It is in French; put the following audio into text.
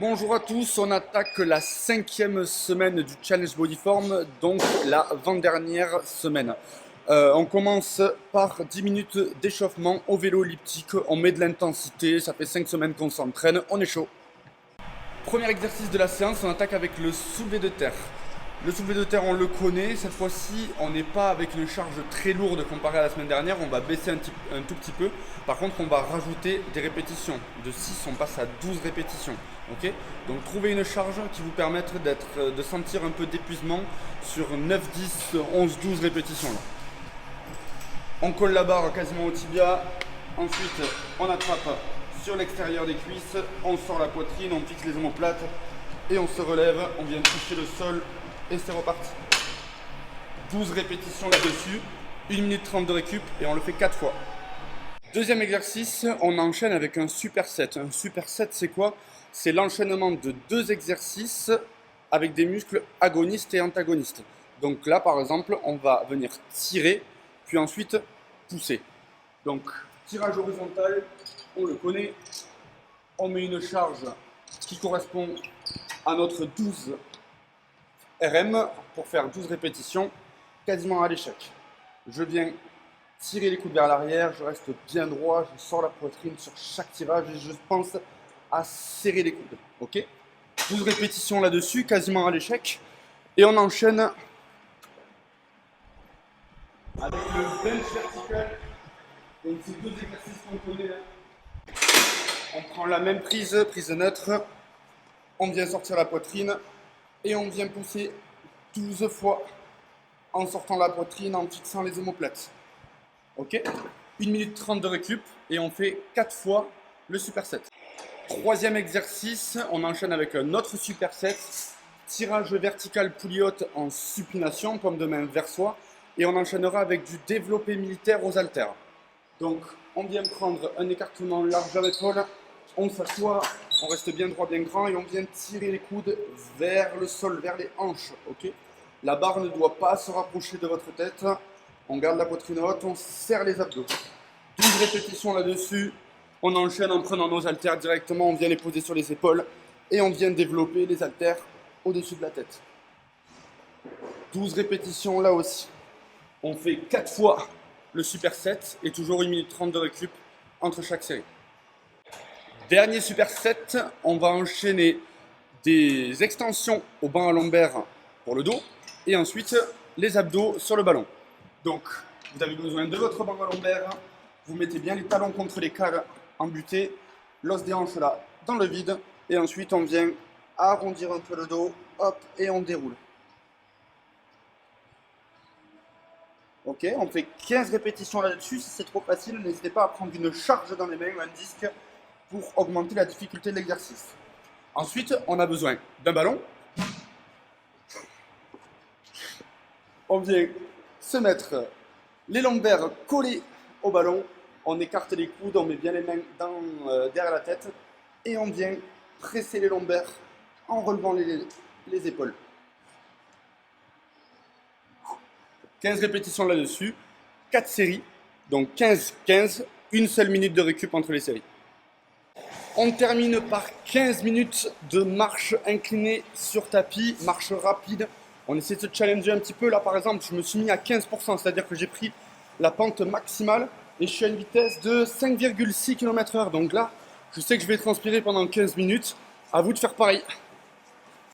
Bonjour à tous, on attaque la 5e semaine du Challenge Bodyform, donc la avant-dernière semaine. On commence par 10 minutes d'échauffement au vélo elliptique, on met de l'intensité, ça fait 5 semaines qu'on s'entraîne, on est chaud. Premier exercice de la séance, on attaque avec le soulevé de terre. Le soulevé de terre, on le connaît. Cette fois-ci, on n'est pas avec une charge très lourde comparée à la semaine dernière. On va baisser un tout petit peu. Par contre, on va rajouter des répétitions. De 6, on passe à 12 répétitions. Ok. Donc, trouvez une charge qui vous permette de sentir un peu d'épuisement sur 9, 10, 11, 12 répétitions. Là. On colle la barre quasiment au tibia. Ensuite, on attrape sur l'extérieur des cuisses. On sort la poitrine, on fixe les omoplates et on se relève. On vient toucher le sol. Et c'est reparti. 12 répétitions là-dessus, 1 minute 30 de récup et on le fait 4 fois. Deuxième exercice, on enchaîne avec un superset. Un superset, c'est quoi? C'est l'enchaînement de 2 exercices avec des muscles agonistes et antagonistes. Donc là, par exemple, on va venir tirer, puis ensuite pousser. Donc, tirage horizontal, on le connaît. On met une charge qui correspond à notre 12 RM pour faire 12 répétitions, quasiment à l'échec. Je viens tirer les coudes vers l'arrière, je reste bien droit, je sors la poitrine sur chaque tirage et je pense à serrer les coudes. Ok, 12 répétitions là-dessus, quasiment à l'échec. Et on enchaîne avec le bench vertical. Donc c'est 2 exercices qu'on connaît. On prend la même prise neutre. On vient sortir la poitrine. Et on vient pousser 12 fois en sortant la poitrine, en fixant les omoplates. Ok, 1 minute 30 de récup et on fait 4 fois le superset. Troisième exercice, on enchaîne avec un autre superset. Tirage vertical poulie haute en supination, paume de main vers soi. Et on enchaînera avec du développé militaire aux haltères. Donc on vient prendre un écartement large à l'épaule. On s'assoit, on reste bien droit, bien grand et on vient tirer les coudes vers le sol, vers les hanches. Ok, la barre ne doit pas se rapprocher de votre tête. On garde la poitrine haute, on serre les abdos. 12 répétitions là-dessus. On enchaîne en prenant nos haltères directement, on vient les poser sur les épaules et on vient développer les haltères au-dessus de la tête. 12 répétitions là aussi. On fait 4 fois le superset et toujours 1 minute 30 de récup entre chaque série. Dernier superset, on va enchaîner des extensions au banc à lombaire pour le dos et ensuite les abdos sur le ballon. Donc, vous avez besoin de votre banc à lombaire, vous mettez bien les talons contre les cales embutées, l'os des hanches là dans le vide et ensuite on vient arrondir un peu le dos, hop, et on déroule. Ok, on fait 15 répétitions là-dessus, si c'est trop facile, n'hésitez pas à prendre une charge dans les mains ou un disque pour augmenter la difficulté de l'exercice. Ensuite, on a besoin d'un ballon. On vient se mettre les lombaires collés au ballon. On écarte les coudes, on met bien les mains derrière la tête. Et on vient presser les lombaires en relevant les épaules. 15 répétitions là-dessus, 4 séries. Donc 15-15, une seule minute de récup entre les séries. On termine par 15 minutes de marche inclinée sur tapis, marche rapide. On essaie de se challenger un petit peu. Là, par exemple, je me suis mis à 15%, c'est-à-dire que j'ai pris la pente maximale et je suis à une vitesse de 5,6 km/h. Donc là, je sais que je vais transpirer pendant 15 minutes. À vous de faire pareil.